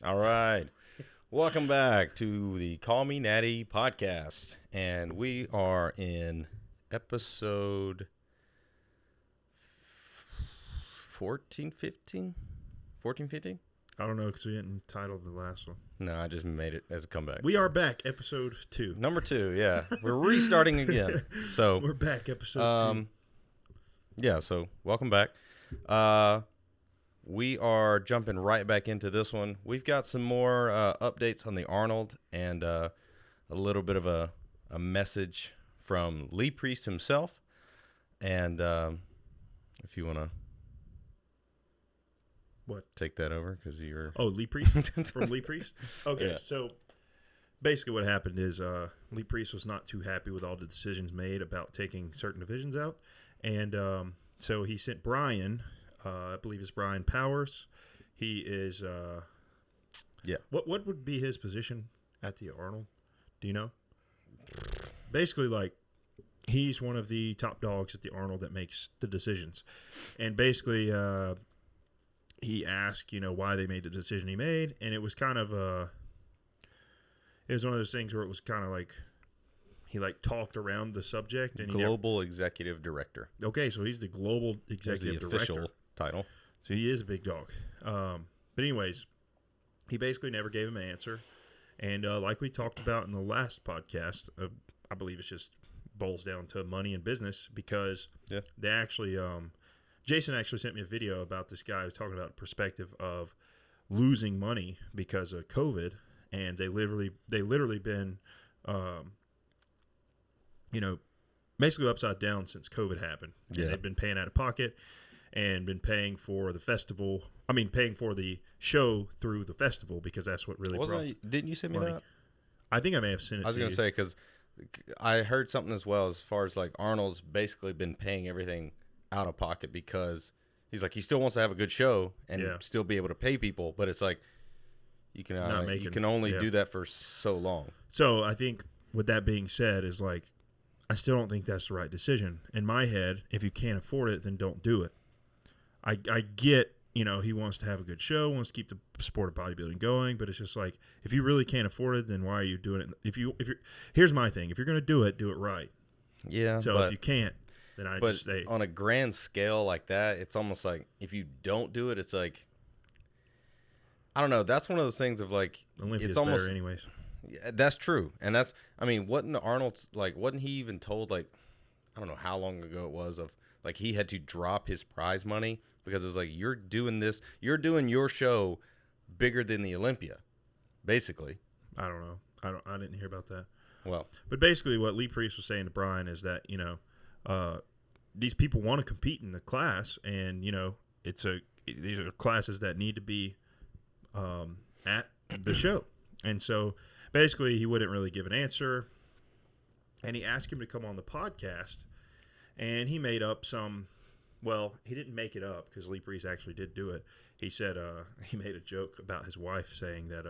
All right. Welcome back to the CallMeNatty podcast. And we are in episode 14, 15? 14, 15? I don't know because we didn't title the last one. No, I just made it as a comeback. We are back, episode 2. Number 2, yeah. We're restarting again. So we're back, episode 2. Yeah, so welcome back. We are jumping right back into this one. We've got some more updates on the Arnold and a little bit of a message from Lee Priest himself. And if you want to take that over, because you're... Oh, Lee Priest? From Lee Priest? Okay, Yeah. So basically what happened is Lee Priest was not too happy with all the decisions made about taking certain divisions out. And so he sent Brian... I believe it's Brian Powers. He is, Yeah. What would be his position at the Arnold? Do you know? Basically, like, he's one of the top dogs at the Arnold that makes the decisions. And basically, he asked, why they made the decision he made. And it was kind of, it was one of those things where it was kind of like, he talked around the subject. And Global Executive Director. Okay, so he's the Global Executive Director. Official title. So he is a big dog. But anyways, he basically never gave him an answer. And like we talked about in the last podcast, I believe it just boils down to money and business because they actually, Jason actually sent me a video about this guy who's talking about the perspective of losing money because of COVID. And they literally been, basically upside down since COVID happened. Yeah. They've been paying out of pocket. And been paying for the festival. I mean, paying for the show through the festival because that's what really Didn't you send me money. that? I think I may have sent it to you. I was going to say, because I heard something as well as far as like Arnold's basically been paying everything out of pocket because he's like, he still wants to have a good show and still be able to pay people. But it's like, you can only do that for so long. So I think with that being said is like, I still don't think that's the right decision. In my head, if you can't afford it, then don't do it. I get, he wants to have a good show, wants to keep the sport of bodybuilding going, but it's just like, if you really can't afford it, then why are you doing it? Here's my thing. If you're going to do it right. Yeah. So if you can't, then I just say. On a grand scale like that, it's almost like if you don't do it, it's like, I don't know. That's one of those things of like, Olympia's it's almost better anyways. Yeah, that's true. And that's, I mean, wasn't he even told, like, I don't know how long ago it was of, like, he had to drop his prize money because it was like, you're doing your show bigger than the Olympia, basically. I don't know. I didn't hear about that. Well, but basically what Lee Priest was saying to Brian is that, these people want to compete in the class and, these are classes that need to be at the show. And so basically he wouldn't really give an answer. And he asked him to come on the podcast. And he made up he didn't make it up because Lee Priest actually did do it. He said he made a joke about his wife saying that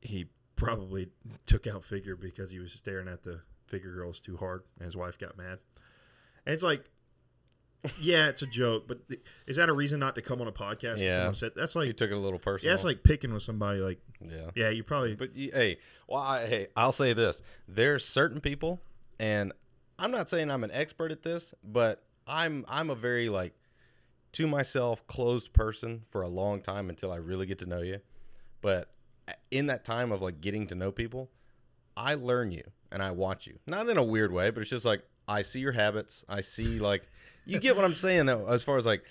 he probably took out figure because he was staring at the figure girls too hard and his wife got mad. And it's like, yeah, it's a joke, but is that a reason not to come on a podcast? Yeah. That's like, he took it a little personal. Yeah, that's like picking with somebody like, yeah, you probably. But I'll say this. There's certain people, and I'm not saying I'm an expert at this, but I'm a very, like, to myself, closed person for a long time until I really get to know you. But in that time of, like, getting to know people, I learn you and I watch you. Not in a weird way, but it's just like I see your habits. I see, like, you get what I'm saying, though, as far as, like,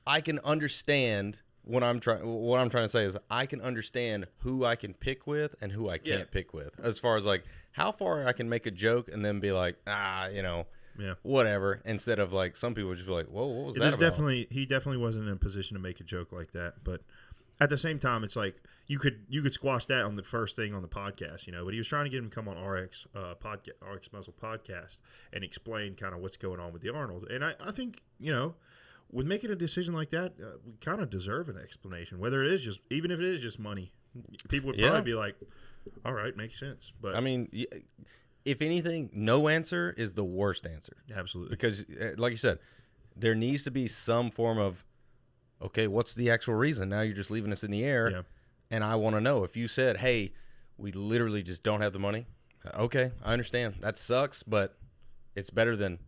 I can understand what I'm trying to say is I can understand who I can pick with and who I can't pick with. As far as, like, how far I can make a joke and then be like, whatever. Instead of, like, some people just be like, whoa, what was that about? He definitely wasn't in a position to make a joke like that. But at the same time, it's like you could squash that on the first thing on the podcast, But he was trying to get him to come on RX Muscle podcast and explain kind of what's going on with the Arnold. And I think, with making a decision like that, we kind of deserve an explanation. Whether it is just, even if it is just money, people would probably be like, all right, makes sense. But I mean, if anything, no answer is the worst answer. Absolutely. Because, like you said, there needs to be some form of, okay, what's the actual reason? Now you're just leaving us in the air. Yeah. And I want to know if you said, hey, we literally just don't have the money. Okay, I understand. That sucks, but it's better than.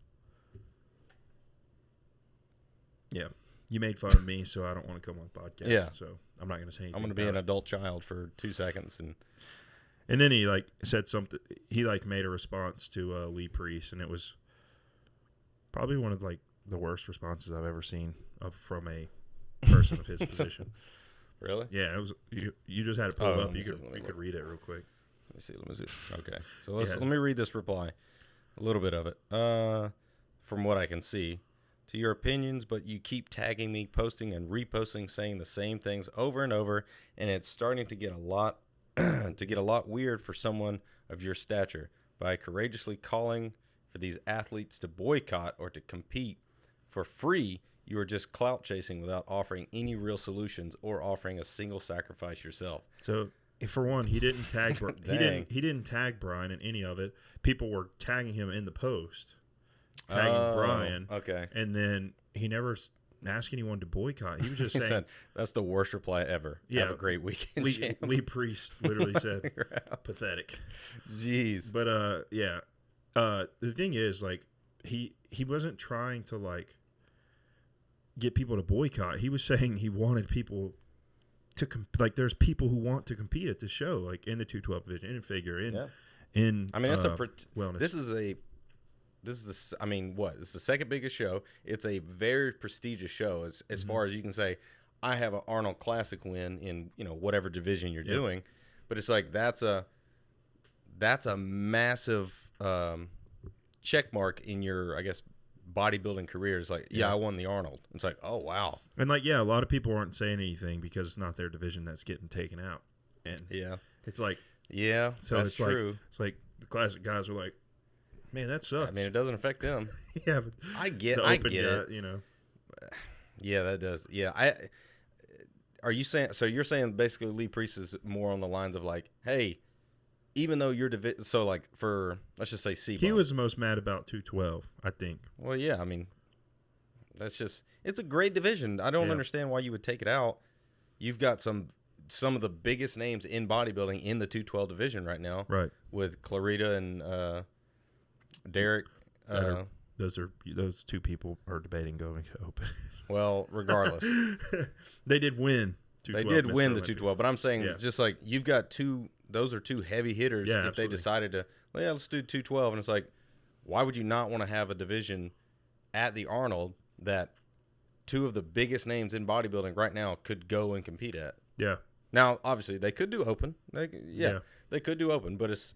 Yeah. You made fun of me, so I don't want to come on the podcast. Yeah. So I'm not going to say anything. I'm going to be an adult child for 2 seconds. And then he, like, said something. He, like, made a response to Lee Priest, and it was probably one of, like, the worst responses I've ever seen from a person of his position. Really? Yeah, it was. You just had it pulled up. You could read it real quick. Let me see. Okay, so let me read this reply, a little bit of it. From what I can see, to your opinions, but you keep tagging me, posting and reposting, saying the same things over and over, and it's starting to get a lot weird for someone of your stature. By courageously calling for these athletes to boycott or to compete for free, you are just clout chasing without offering any real solutions or offering a single sacrifice yourself. So, for one, he didn't tag he didn't tag Brian in any of it. People were tagging him in the post, tagging Brian. Okay, and then he never asked anyone to boycott. He was just saying, said, "That's the worst reply ever." Yeah, have a great weekend. Lee Priest literally said, "Pathetic." Jeez, but the thing is, like, he wasn't trying to like get people to boycott. He was saying he wanted people to like. There's people who want to compete at this show, like in the 212 division, in figure, in. I mean, it's wellness. This is I mean, what? It's the second biggest show. It's a very prestigious show as far as you can say. I have an Arnold Classic win in whatever division you're doing, but it's like that's a massive check mark in your, I guess, bodybuilding career. It's like, I won the Arnold. It's like, oh wow. And like, a lot of people aren't saying anything because it's not their division that's getting taken out. And it's like, so that's it's true. Like, it's like the classic guys are like, man, that sucks. I mean, it doesn't affect them. Yeah, but I get it. Yeah, that does. Yeah, are you saying? So you're saying basically Lee Priest is more on the lines of like, hey, even though you're so like for let's just say C-Bone. He was the most mad about 212, I think. Well, yeah, I mean, it's a great division. I don't understand why you would take it out. You've got some of the biggest names in bodybuilding in the 212 division right now, right? With Clarita and Derek. Those two people are debating going to open. Well, regardless, they did win. They did win the 212, but I'm saying just like you've got those are two heavy hitters. Yeah, if absolutely. They decided to, let's do 212, and it's like, why would you not want to have a division at the Arnold that two of the biggest names in bodybuilding right now could go and compete at? Yeah. Now, obviously, they could do open. They could do open, but it's.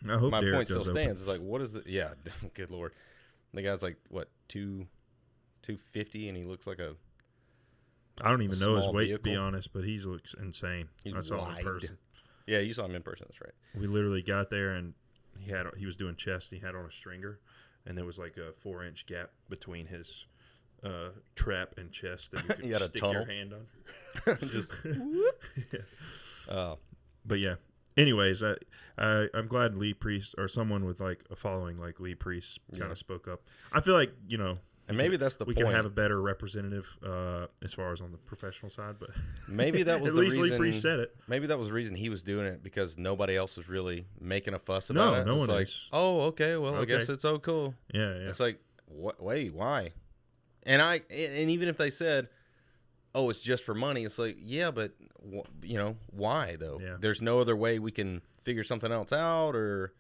I hope my Derek point still does stands. open. It's like, what is the? Yeah, good lord, the guy's like what 250, and he looks like a. I don't even know his weight vehicle. to be honest, but he looks insane. I saw him in person. Yeah, you saw him in person. That's right. We literally got there and he was doing chest. He had on a stringer, and there was like a 4-inch gap between his trap and chest that you could stick your hand under. Just. But yeah. Anyways, I'm glad Lee Priest or someone with like a following like Lee Priest kind of spoke up. I feel like and maybe that's the we point. can have a better representative as far as on the professional side, but maybe that was at the least reason. Lee Priest said it. Maybe that was the reason he was doing it because nobody else was really making a fuss about it. No one like, is. Oh, okay. Well, I guess it's so cool. Yeah. It's like, wait, why? And even if they said, oh, it's just for money, it's like, yeah, but why though? Yeah. There's no other way we can figure something else out, or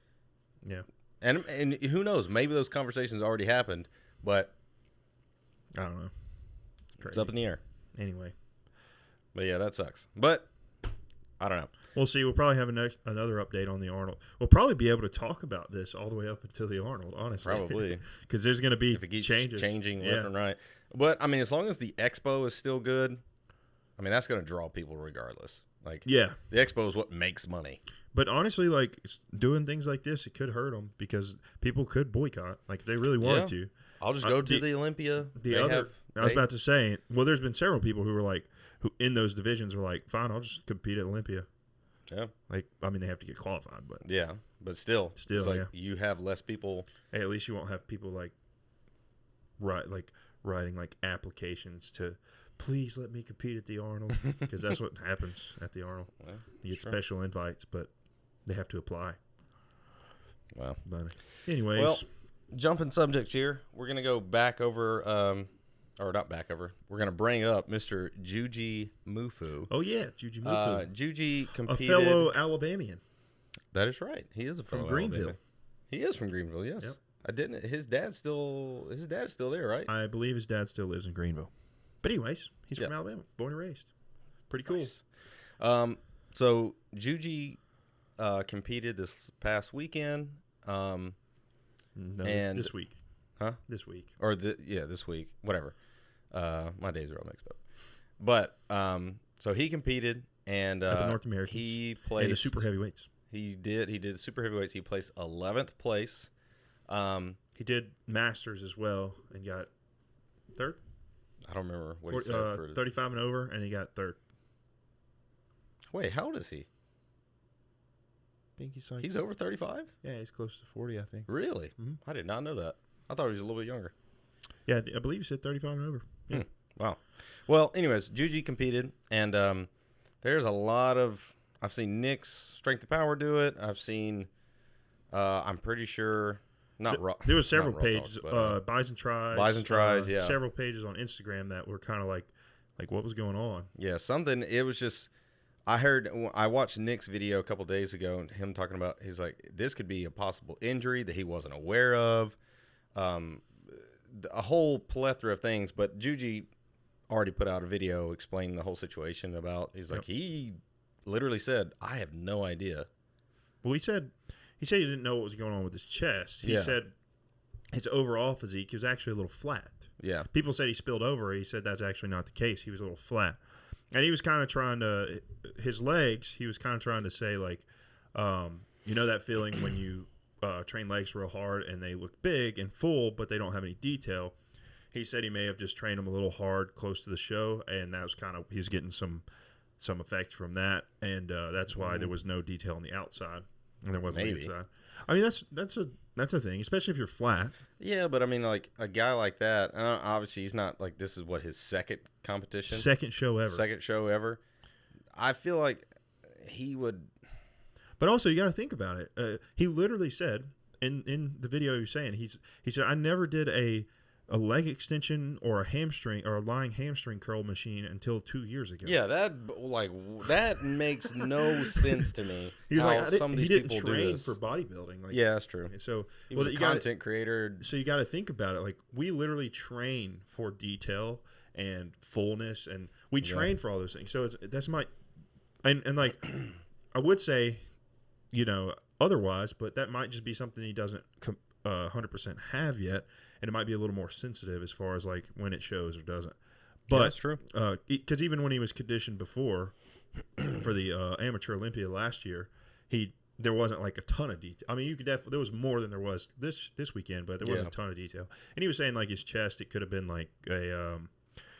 and who knows? Maybe those conversations already happened, but I don't know. It's crazy. It's up in the air. Anyway, but yeah, that sucks. But I don't know. We'll see. We'll probably have another update on the Arnold. We'll probably be able to talk about this all the way up until the Arnold, honestly. Probably. Because there's going to be if it keeps changes. changing left and right. But, I mean, as long as the expo is still good, I mean, that's going to draw people regardless. Like, the expo is what makes money. But honestly, like, doing things like this, it could hurt them because people could boycott. Like, if they really wanted to. I'll just go to the Olympia. I was about to say, well, there's been several people who were like, who in those divisions were like, fine, I'll just compete at Olympia. Yeah. Like, I mean, they have to get qualified, but. Yeah, but still it's like you have less people. Hey, at least you won't have people like writing like applications to please let me compete at the Arnold, because that's what happens at the Arnold. Well, You get special invites, but they have to apply. Wow. But anyways, Well, jumping subjects here, we're gonna go back over, or not back over. We're gonna bring up Mr. Juji Mufu. oh yeah, Juji Mufu, Juji a competed. fellow Alabamian That is right. He is a fellow from Greenville. Alabama. He is from Greenville. Yes. Yep. I didn't. His dad's still there, right? I believe his dad still lives in Greenville. But anyways, he's Yep. from Alabama, born and raised. Pretty cool. Nice. So Juji competed this past weekend. No, And- this week. Huh? This week. Or this week, whatever. My days are all mixed up. But so he competed and At the North Americans. he placed And the super heavyweights. He did super heavyweights. He placed 11th place. He did Masters as well and got third. I don't remember what he said for 35 and over, and he got third. Wait, how old is he? I think he's like, He's over 35? yeah, he's close to 40, I think. Really? Mhm. I did not know that. I thought he was a little bit younger. Yeah, I believe he said 35 and over. Yeah. Wow. Well, anyways, Juji competed, and there's a lot of. I've seen Nick's Strength and Power do it. I've seen. I'm pretty sure. Not raw. There was several not Raw pages, Talks, but, Buys and Tries. Buys and Tries, yeah. Several pages on Instagram that were kind of like what was going on. yeah, something. It was just. I watched Nick's video a couple days ago, and him talking about. He's like, this could be a possible injury that he wasn't aware of. A whole plethora of things, but Juji already put out a video explaining the whole situation about. He's like, he literally said, I have no idea. Well, he said he didn't know what was going on with his chest. He Yeah. said his overall physique was actually a little flat. Yeah. People said he spilled over. He said that's actually not the case. He was a little flat. And he was kind of trying to, his legs, he was kind of trying to say, like, you know that feeling when you train legs real hard and they look big and full, but they don't have any detail. He said he may have just trained them a little hard close to the show, and that was kind of, he was getting some effect from that, and that's why there was no detail on the outside, and there wasn't Maybe. the inside. I mean, that's a thing, especially if you're flat. Yeah, but I mean, like a guy like that, obviously he's not like this is what his second competition, Second show ever. second show ever. I feel like he would. But also, you got to think about it. He literally said in the video he was saying, he said, I never did a leg extension or a hamstring or a lying hamstring curl machine until 2 years ago. Yeah, that makes no sense to me. He was like, some of he these didn't people do train this. for bodybuilding. Like, Yeah, that's true. So He was a you gotta- content creator. So you got to think about it. Like, we literally train for detail and fullness, and we train for all those things. So that's my, and like, I would say, otherwise, but that might just be something he doesn't 100% have yet, and it might be a little more sensitive as far as like when it shows or doesn't. But Yeah, that's true. Because even when he was conditioned before for the Amateur Olympia last year, there wasn't like a ton of detail. I mean, you could definitely, there was more than there was this weekend, but there wasn't a ton of detail. And he was saying like his chest, it could have been like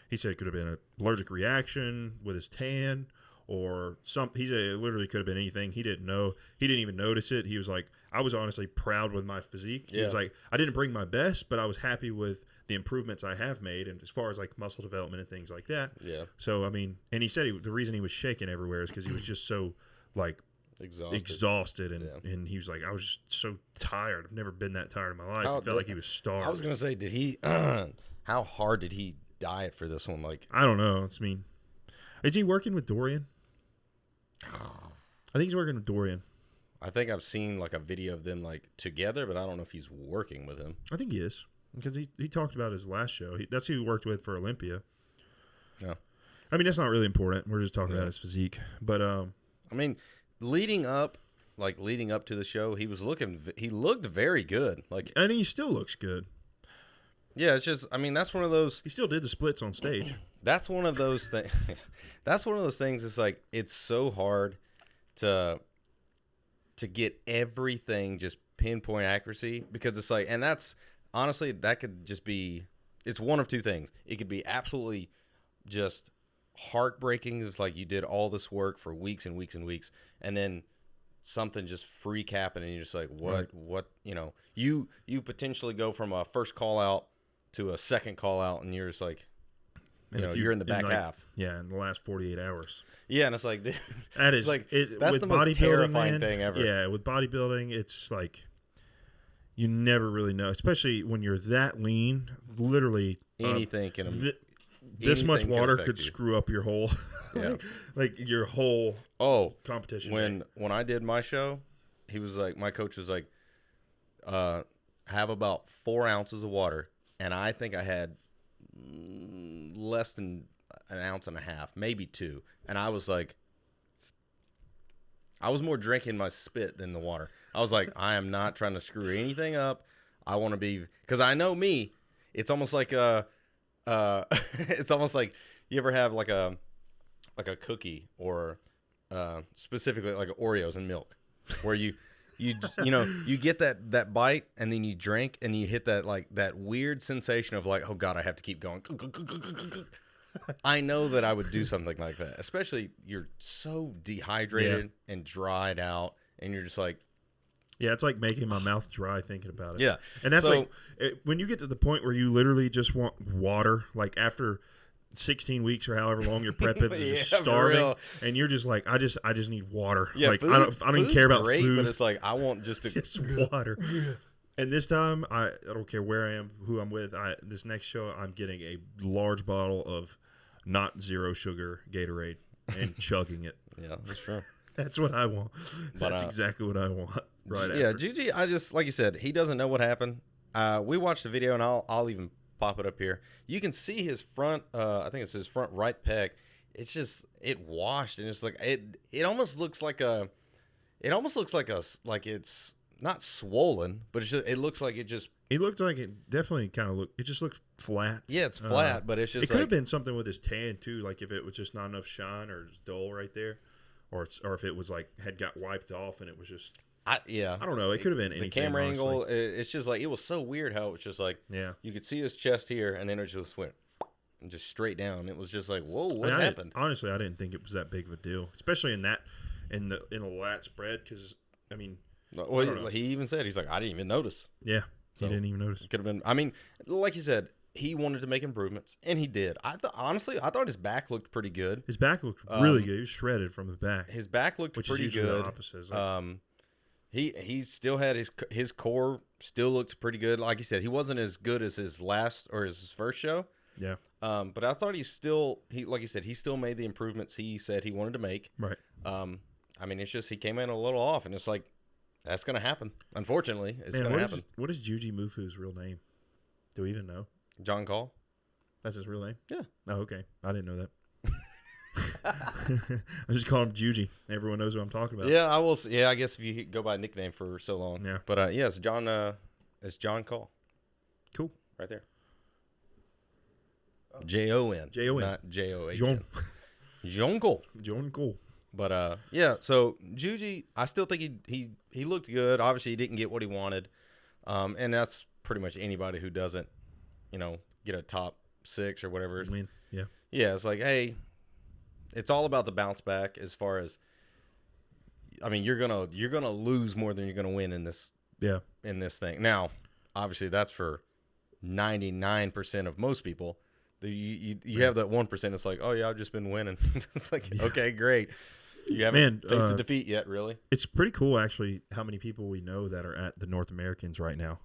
he said it could have been an allergic reaction with his tan, or he said it literally could have been anything. He didn't know. He didn't even notice it. He was like, I was honestly proud with my physique. He was like, I didn't bring my best, but I was happy with the improvements I have made, and as far as like muscle development and things like that. Yeah. So, I mean, and he said the reason he was shaking everywhere is because he was just so like exhausted and he was like, I was just so tired. I've never been that tired in my life. I felt like he was starved. I was going to say, did he, how hard did he diet for this one? Like, I don't know. It's mean. Is he working with Dorian? I think he's working with Dorian. I think I've seen like a video of them like together, but I don't know if he's working with him. I think he is, because he talked about his last show. That's who he worked with for Olympia. Yeah. I mean, that's not really important. We're just talking about his physique. But I mean, leading up to the show, he looked very good. Like, and he still looks good. Yeah, it's just, I mean, that's one of those. He still did the splits on stage. That's one of those things. That's one of those things. It's like, it's so hard to get everything just pinpoint accuracy, because it's like, and that's honestly, that could just be, it's one of two things. It could be absolutely just heartbreaking. It's like you did all this work for weeks and weeks and weeks, and then something just freak happened, and you're just like, what, you potentially go from a first call out to a second call out, and you're just like, And if you're in the back half. Yeah, in the last 48 hours. Yeah, and it's like that is like that's with the most terrifying thing ever. Yeah, with bodybuilding, it's like you never really know, especially when you're that lean. Literally, anything can. This much water could you. Screw up your whole, Yeah. like your whole competition. When I did my show, he was like, my coach was like, have about 4 ounces of water, and I think I had less than an ounce and a half, maybe 2, and I was like, I was more drinking my spit than the water. I was like, I am not trying to screw anything up. I want to be, because I know me. It's almost like it's almost like you ever have like a cookie or specifically like Oreos and milk, where you get that bite and then you drink and you hit that weird sensation of like, oh God, I have to keep going. I know that I would do something like that, especially you're so dehydrated and dried out, and you're just like, yeah, it's like making my mouth dry thinking about it. Yeah, and that's when you get to the point where you literally just want water, like after 16 weeks or however long your prep is, just starving, and you're just like, I just need water. Yeah, like I don't even care about food, but it's like I want just water. And this time, I don't care where I am, who I'm with. This next show, I'm getting a large bottle of not zero sugar Gatorade and chugging it. Yeah, that's true. That's what I want. That's exactly what I want. Right. Yeah, Juji, I just, like you said, he doesn't know what happened. We watched the video, and I'll even pop it up here. You can see his front. I think it's his front right pec. It's just washed, and it's like it almost looks like like it's not swollen, but it looks like it just. It looked like it definitely kind of looked. It just looked flat. Yeah, it's flat, but it's just. It could have been something with his tan too, like if it was just not enough shine or just dull right there, or if it was like had got wiped off and it was just. I don't know. It could have been anything. The camera honestly. angle. It's just like it was so weird how it was just like you could see his chest here, and then it just went and just straight down. It was just like, whoa, what happened? Honestly, I didn't think it was that big of a deal, especially in the lat spread, because I mean, well, he even said he's like, I didn't even notice. Yeah, he didn't even notice. It could have been. I mean, like you said, he wanted to make improvements, and he did. I thought his back looked pretty good. His back looked really good. He was shredded from the back. His back looked pretty good. The opposite, He still had his core still looked pretty good. Like you said, he wasn't as good as his last or his first show. Yeah. But I thought like you said, he still made the improvements he said he wanted to make. Right. I mean, it's just he came in a little off, and it's like that's gonna happen. Unfortunately, it's gonna happen. What is Juji Mufu's real name? Do we even know? John Call. That's his real name? Yeah. Oh, okay. I didn't know that. I just call him Juji. Everyone knows who I'm talking about. Yeah, I will. Yeah, I guess if you go by a nickname for so long. Yeah. But yeah, it's John. It's John Call. Cool. Right there. Jon. Jon. Not J-O-H. John Call. John Cole. But yeah, so Juji, I still think he looked good. Obviously, he didn't get what he wanted, and that's pretty much anybody who doesn't, get a top 6 or whatever. I mean, yeah. Yeah, it's like, hey, it's all about the bounce back. As far as, I mean, you're gonna lose more than you're gonna win in this. Yeah. In this thing. Now, obviously, that's for 99% of most people. You have that 1%. It's like, oh yeah, I've just been winning. It's like, okay, great. You haven't tasted defeat yet, really. It's pretty cool, actually, how many people we know that are at the North Americans right now.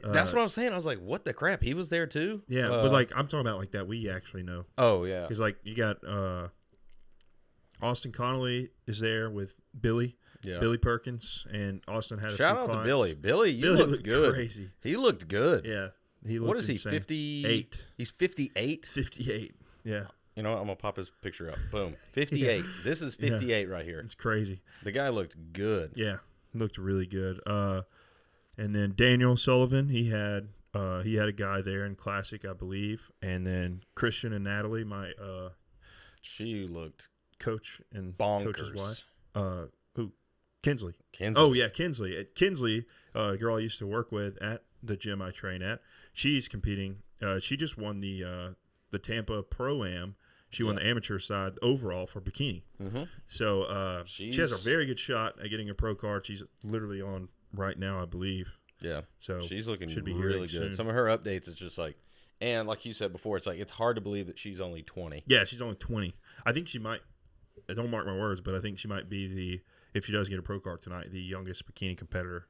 That's what I was saying. I was like, what the crap? He was there too? Yeah, but like I'm talking about like that we actually know. Oh yeah. Because like you got Austin Connolly is there with Billy. Yeah. Billy Perkins, and Austin had a shout out to Billy. Billy, you looked good. Crazy. He looked good. Yeah. He looked what is insane. he, 58? He's 58? 58, yeah. You know what? I'm going to pop his picture up. Boom. 58. Yeah. This is 58 right here. It's crazy. The guy looked good. Yeah, he looked really good. And then Daniel Sullivan, he had a guy there in Classic, I believe. And then Christian and Natalie, she looked coach and bonkers. Coach's wife. Who? Kinsley. Kinsley. Oh, yeah, Kinsley. Kinsley, a girl I used to work with at the gym I train at. She's competing. She just won the Tampa Pro-Am. She won the amateur side overall for bikini. Mm-hmm. So she has a very good shot at getting a pro card. She's literally on right now, I believe. Yeah. So she's looking should be really good. soon. Some of her updates, it's just like And like you said before, it's like it's hard to believe that she's only 20. Yeah, she's only 20. I think she might. Don't mark my words, but I think she might be if she does get a pro card tonight, the youngest bikini competitor,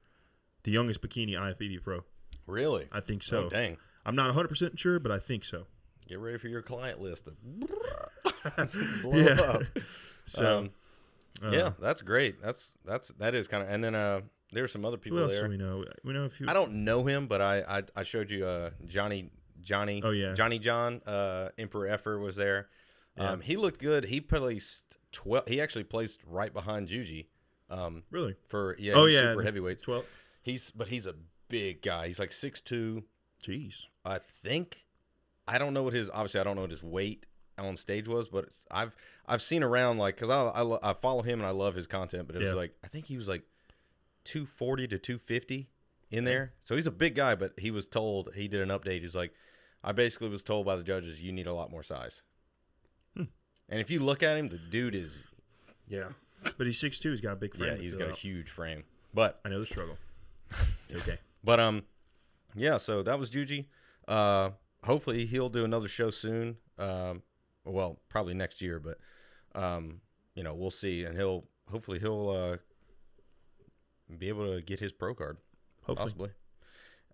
the youngest bikini IFBB pro. Really? I think so. Oh, dang. I'm not 100% sure, but I think so. Get ready for your client list to blow Yeah. up. So, yeah, that's great. That is kind of. And then there's some other people who else there. do we know? We know a few. I don't know him, but I showed you Johnny. Oh yeah, Johnny John Emperor Effer was there. Yeah. He looked good. He placed 12. He actually placed right behind Juji. Really? For he's super heavyweights. 12. He's a big guy. He's like 6'2". Jeez. I don't know what his weight on stage was, but I've seen around like because I follow him and I love his content, but it was like I think he was like 240 to 250 in there. So he's a big guy, but he was told, he did an update. He's like, I basically was told by the judges, you need a lot more size. And if you look at him, the dude is but he's 6'2". He's got a big frame. Yeah, he's got a huge frame. But I know the struggle. Okay. But yeah, so that was Juji. Hopefully he'll do another show soon. Well, probably next year, but we'll see. And hopefully he'll be able to get his pro card. Hopefully.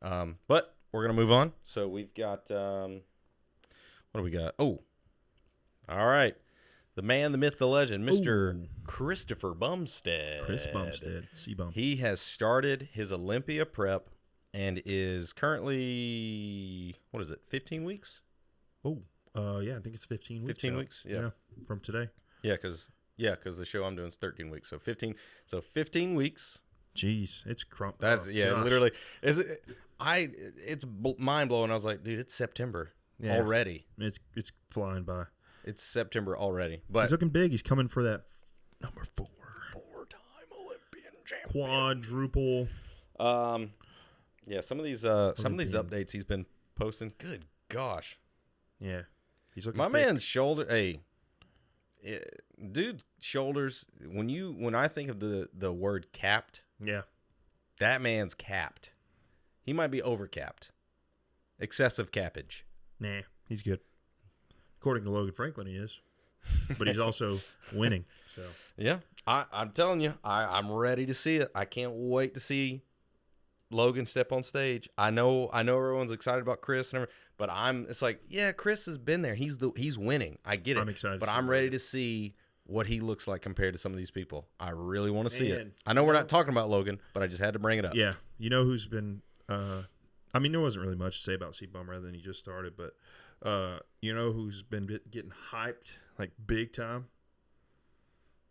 Possibly. But we're gonna move on. So we've got what do we got? Oh, all right. The man, the myth, the legend, Mr. Christopher Bumstead. Chris Bumstead. C-Bum. He has started his Olympia prep and is currently, 15 weeks? Yeah, I think it's 15 weeks. 15 weeks, yeah. From today. Yeah, because the show I'm doing is 13 weeks. So 15 weeks. Jeez, it's crump. That's literally. It's mind blowing. I was like, dude, it's September already. It's flying by. It's September already. But he's looking big. He's coming for that number 4. 4-time Olympian champion. Quadruple. Yeah, some of these updates he's been posting. Good gosh. Yeah. He's looking My thick. man's shoulder. Hey, dude's shoulders. When I think of the word capped. Yeah. That man's capped. He might be overcapped. Excessive cappage. Nah, he's good. According to Logan Franklin, he is. But he's also winning. So yeah, I'm telling you, I'm ready to see it. I can't wait to see Logan step on stage. I know everyone's excited about Chris and everything, but it's like, yeah, Chris has been there. He's winning. I get it. I'm excited. But I'm ready to see what he looks like compared to some of these people. I really want to see it. Man, I know we're not talking about Logan, but I just had to bring it up. Yeah, you know who's been I mean, there wasn't really much to say about C-Bum rather than he just started, but you know who's been getting hyped like big time?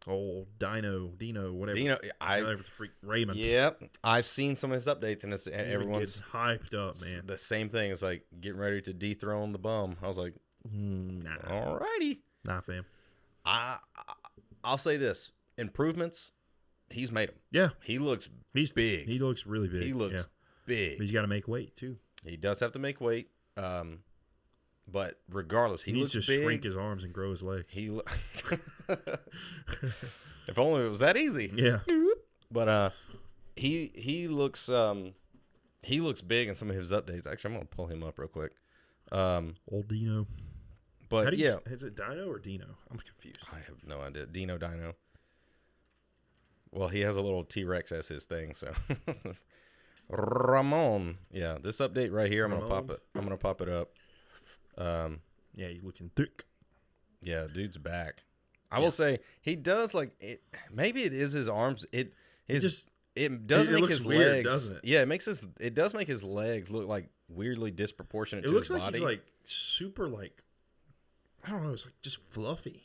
Oh, Dino, whatever. Whatever the freak, Raymond. Yep, I've seen some of his updates, and everyone's hyped up, man. The same thing. It's like getting ready to dethrone the bum. I was like, nah, alrighty, nah, fam. I'll say this: improvements. He's made them. Yeah, he's big. He looks really big. He looks big. But he's got to make weight too. He does have to make weight. But regardless, he looks needs to big. Shrink his arms and grow his legs. If only it was that easy. Yeah. But he looks big in some of his updates. Actually, I'm gonna pull him up real quick. Old Dino. But is it Dino or Dino? I'm confused. I have no idea. Dino. Well, he has a little T-Rex as his thing, so Ramon. Yeah, this update right here, I'm gonna pop it up. Yeah, he's looking thick. Yeah, dude's back. I will say he does like it. Maybe it is his arms. It does make his weird, legs, doesn't it? Yeah, it does make his legs look like weirdly disproportionate to his body. It looks like he's like super like, I don't know. It's like just fluffy.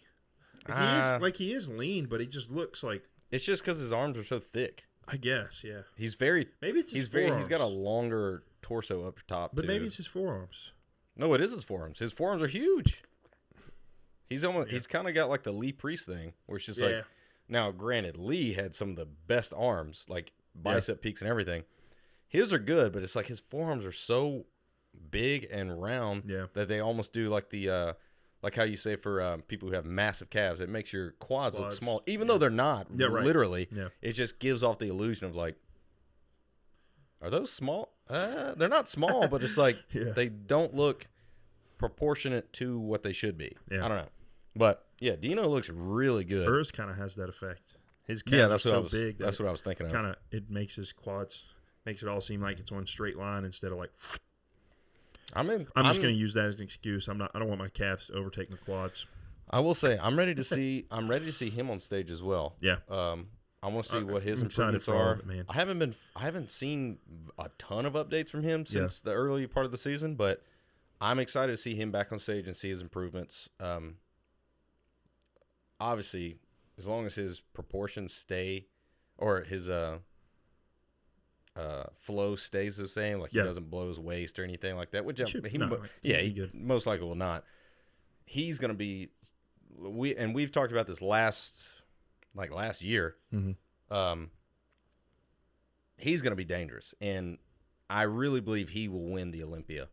He is lean, but he just looks like. It's just because his arms are so thick. I guess, yeah. Maybe it's his forearms. He's got a longer torso up top. But too. maybe it's his forearms. No, it is his forearms. His forearms are huge. He's kind of got like the Lee Priest thing, where it's just like. Now, granted, Lee had some of the best arms, like bicep peaks and everything. His are good, but it's like his forearms are so big and round that they almost do like the like how you say for people who have massive calves, it makes your quads look small, even though they're not. Yeah, literally. Yeah. It just gives off the illusion of like, are those small? They're not small, but it's like they don't look. proportionate to what they should be. Yeah. I don't know. But, yeah, Dino looks really good. Urs kind of has that effect. His calves that's are so what big. That's what I was thinking of. Kind of, it makes his quads, makes it all seem like it's one straight line instead of like. I'm just going to use that as an excuse. I don't want my calves to overtake my quads. I will say I'm ready to see him on stage as well. Yeah. I want to see what his I'm improvements excited for all are. of it, man. I haven't seen a ton of updates from him since the early part of the season, but I'm excited to see him back on stage and see his improvements. Obviously, as long as his proportions stay, or his flow stays the same, like he doesn't blow his waist or anything like that, which he most likely will not. He's going to be we've talked about this last year. Mm-hmm. He's going to be dangerous, and I really believe he will win the Olympia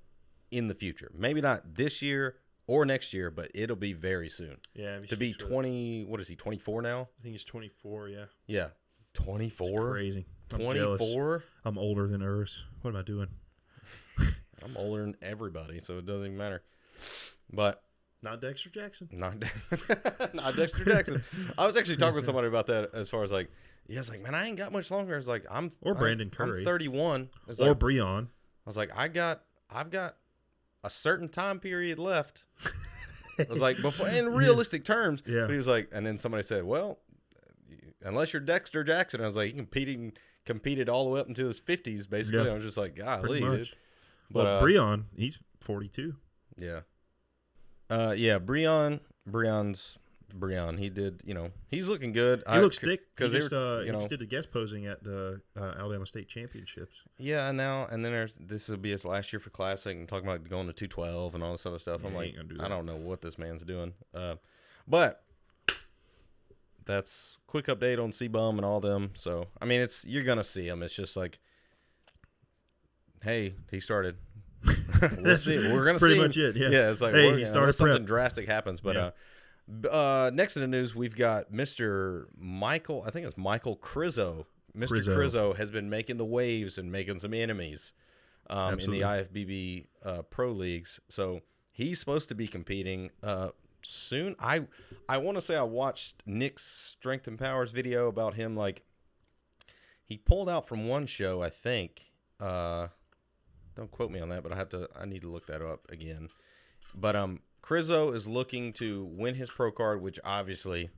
in the future. Maybe not this year or next year, but it'll be very soon. Yeah, to be 20. What is he? 24 now? I think he's 24. Yeah. Yeah, 24. Crazy. 24. I'm older than Urs. What am I doing? I'm older than everybody, so it doesn't even matter. But not Dexter Jackson. Not Dexter Jackson. I was actually talking with somebody about that as far as like, it's like, man, I ain't got much longer. It's like Brandon Curry. I'm 31. Or like, Breon. I was like, I've got a certain time period left. I was like, before in realistic terms. Yeah. But he was like, and then somebody said, well, unless you're Dexter Jackson. I was like, he competed all the way up into his 50s, basically. Yeah. I was just like, golly, dude. But Breon, he's 42. Yeah. Breon's Breon. He did, he's looking good. He looks thick because he just did the guest posing at the Alabama State Championships. Yeah, and then this will be his last year for Classic and talking about going to 212 and all this other stuff. Yeah, I'm like, I don't know what this man's doing. But that's quick update on C-Bum and all them. So, I mean, you're going to see him. It's just like, hey, he started. We'll see. We're going to see. Pretty much it, yeah. Yeah, it's like, he started something drastic happens. But next in the news, we've got Mr. Michael, I think it's Michael Krizo. Mr. Krizo has been making the waves and making some enemies in the IFBB pro leagues. So he's supposed to be competing soon. I want to say I watched Nick's Strength and Powers video about him. Like, he pulled out from one show, I think. Don't quote me on that, but I need to look that up again. But Krizo is looking to win his pro card, which obviously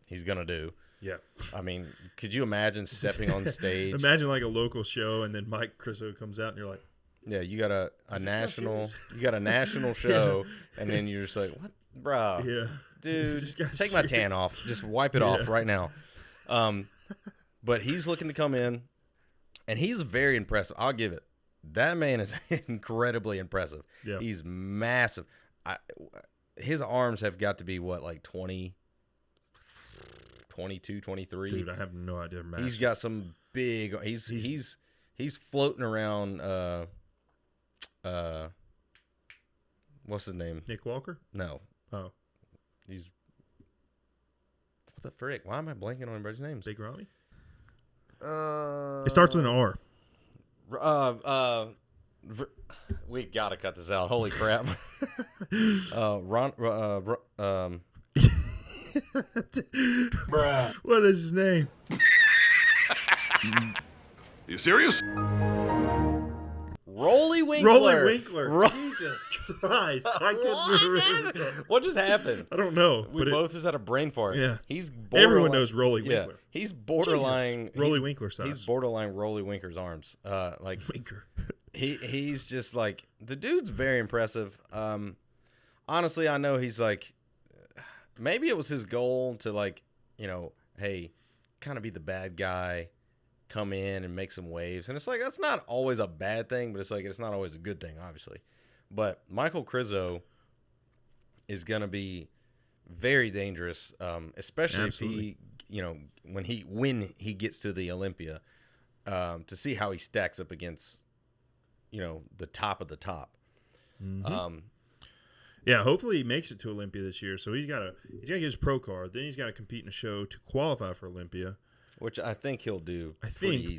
he's gonna do. Yeah. I mean, could you imagine stepping on stage? Imagine like a local show, and then Mike Krizo comes out, and you're like, yeah, you got a national show, and then you're just like, what, bro? Yeah, dude, take my tan off. Just wipe it off right now. But he's looking to come in, and he's very impressive. I'll give it. That man is incredibly impressive. Yeah. He's massive. His arms have got to be what, like 20, 22, 23? Dude, I have no idea. Massive. He's got some big. He's floating around. What's his name? Nick Walker? No. Oh, he's what the frick? Why am I blanking on anybody's names? Big Rami. It starts with an R. We gotta cut this out. Holy crap! Bruh. What is his name? You serious? Rolly Winkler. Rolly Winkler. Jesus Christ! I couldn't remember. What just happened? I don't know. We both just had a brain fart. Yeah, he's everyone knows Rolly Winkler. Yeah, he's borderline Rolly Winkler size. He's borderline Rolly Winker's arms. Like Winker. He's just like, the dude's very impressive. Honestly, I know he's like, maybe it was his goal to like, hey, kind of be the bad guy, come in and make some waves. And it's like, that's not always a bad thing, but it's like, it's not always a good thing, obviously. But Michael Krizo is going to be very dangerous, especially Absolutely. if he, when he gets to the Olympia, to see how he stacks up against, the top of the top. Mm-hmm. Yeah, hopefully he makes it to Olympia this year. So he's got to get his pro card. Then he's got to compete in a show to qualify for Olympia, which I think he'll do.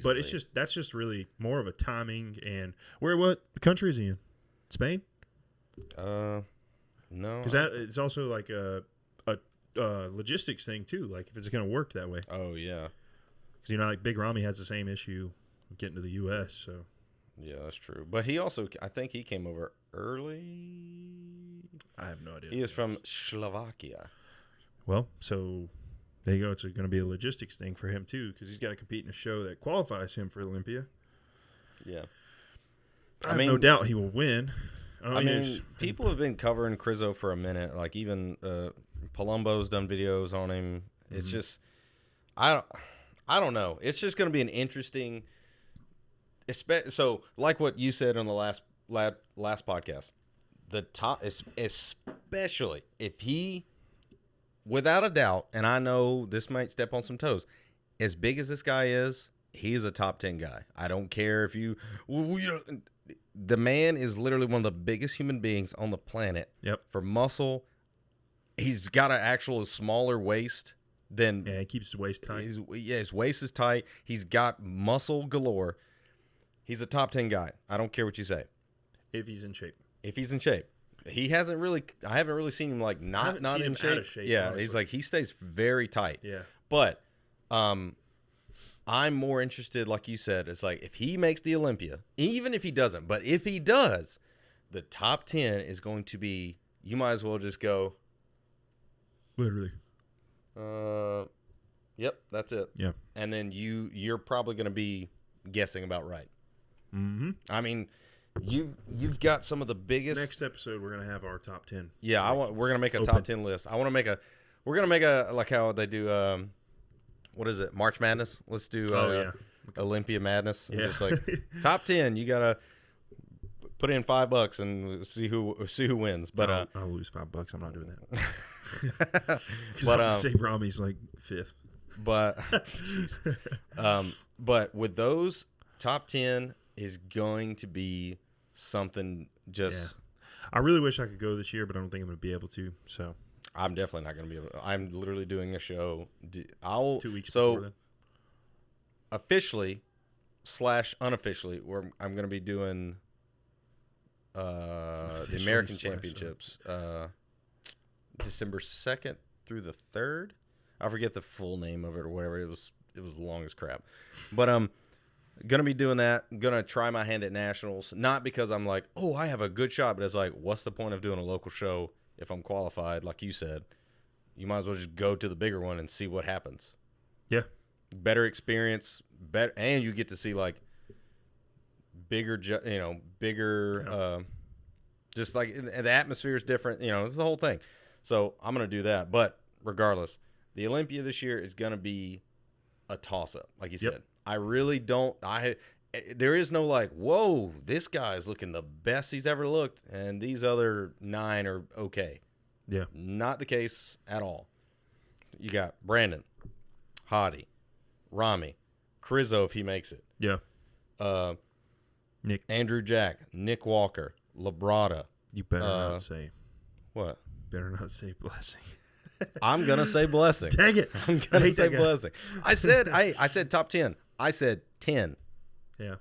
But that's just really more of a timing and what country is he in? Spain? No, because that it's also like a logistics thing too. Like if it's going to work that way. Oh yeah, Because like Big Ramy has the same issue getting to the U.S. So yeah, that's true. But he also, I think he came over early. I have no idea. He is from Slovakia. Well, so there you go. It's going to be a logistics thing for him too, because he's got to compete in a show that qualifies him for Olympia. Yeah, I have no doubt he will win. I mean, people have been covering Krizo for a minute. Like even Palumbo's done videos on him. It's just, I don't know. It's just going to be an interesting. So, like what you said on the last podcast, the top, especially if he, without a doubt, and I know this might step on some toes, as big as this guy is, he is a top 10 guy. I don't care if you. The man is literally one of the biggest human beings on the planet. Yep. For muscle, he's got an actual smaller waist than. Yeah, he keeps his waist tight. His waist is tight. He's got muscle galore. He's a top 10 guy. I don't care what you say. If he's in shape. He hasn't really. I haven't really seen him like not in shape. Out of shape. Yeah, honestly. he's like he stays very tight. Yeah. But, I'm more interested, like you said, it's like if he makes the Olympia, even if he doesn't, but if he does, the top 10 is going to be, you might as well just go. Literally. Yep, that's it. Yeah. And then you're probably going to be guessing about right. Mm-hmm. I mean, you've got some of the biggest. Next episode, we're gonna have our top 10. Yeah, we're gonna make a top 10 list. We're gonna make a like how they do. What is it? March Madness. Let's do Olympia Madness. Yeah. Just like top 10. You gotta put in $5 and see who wins. But I'll lose $5. I'm not doing that. But say Ramy's like 5th. But but with those, top 10 is going to be something just. Yeah. I really wish I could go this year, but I don't think I'm going to be able to. So I'm definitely not going to be able to. I'm literally doing a show. 2 weeks before then. Officially / unofficially, I'm going to be doing the American Championships December 2nd through the 3rd. I forget the full name of it or whatever. It was long as crap. But gonna be doing that. Gonna try my hand at nationals. Not because I'm like, oh, I have a good shot, but it's like, what's the point of doing a local show if I'm qualified? Like you said, you might as well just go to the bigger one and see what happens. Yeah. Better experience, better, and you get to see like bigger. Just like the atmosphere is different. It's the whole thing. So I'm gonna do that. But regardless, the Olympia this year is gonna be a toss-up, like you said. I really don't. There is no like, whoa, this guy's looking the best he's ever looked, and these other 9 are okay. Yeah, not the case at all. You got Brandon, Hottie, Ramy, Krizo if he makes it. Yeah. Nick, Andrew Jack, Nick Walker, Labrada. You better not say. What? Better not say Blessing. I'm gonna say Blessing. Dang it! I'm gonna say Blessing. I said top 10. I said 10. Yeah.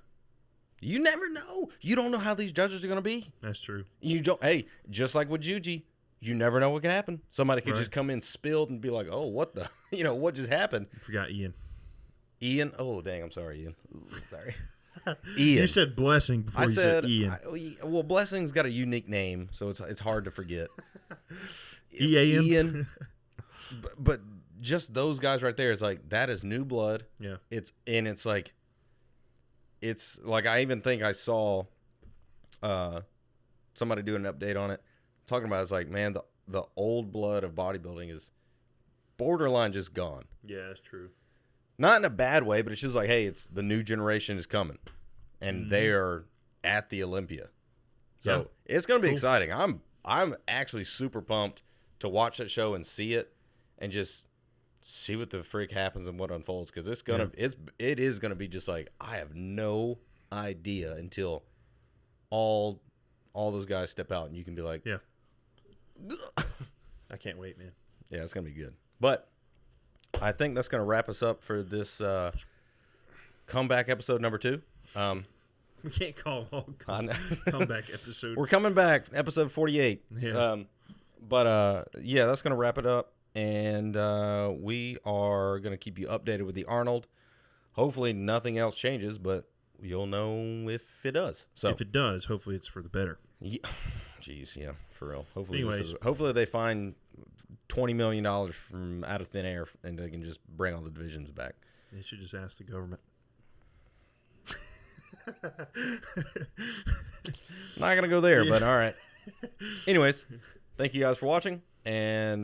You never know. You don't know how these judges are gonna be. That's true. You don't. Hey, just like with Juji, you never know what can happen. Somebody could just come in spilled and be like, "Oh, what the? What just happened?" I forgot Ian. Ian. Oh, dang. I'm sorry, Ian. Sorry. Ian. You said Blessing before you said Ian. Well, Blessing's got a unique name, so it's hard to forget. Ian. But just those guys right there is like, that is new blood. Yeah. It's like I even think I saw somebody do an update on it talking about, it's like, man, the old blood of bodybuilding is borderline just gone. Yeah, that's true. Not in a bad way, but it's just like, hey, it's the new generation is coming, and they are at the Olympia, so it's going to be exciting. I'm actually super pumped to watch that show and see it, and just see what the freak happens and what unfolds, because it is gonna be just like, I have no idea until all those guys step out, and you can be like, yeah. I can't wait, man. Yeah, it's gonna be good. But I think that's gonna wrap us up for this comeback episode number 2. We can't call all comeback episode. We're coming back, episode 48. Yeah. But yeah, that's gonna wrap it up, and we are gonna keep you updated with the Arnold. Hopefully, nothing else changes, but you'll know if it does. So if it does, hopefully it's for the better. yeah, jeez, yeah, for real. Hopefully, Anyways. hopefully they find $20 million from out of thin air, and they can just bring all the divisions back. They should just ask the government. Not gonna go there, but all right. Anyways, thank you guys for watching, and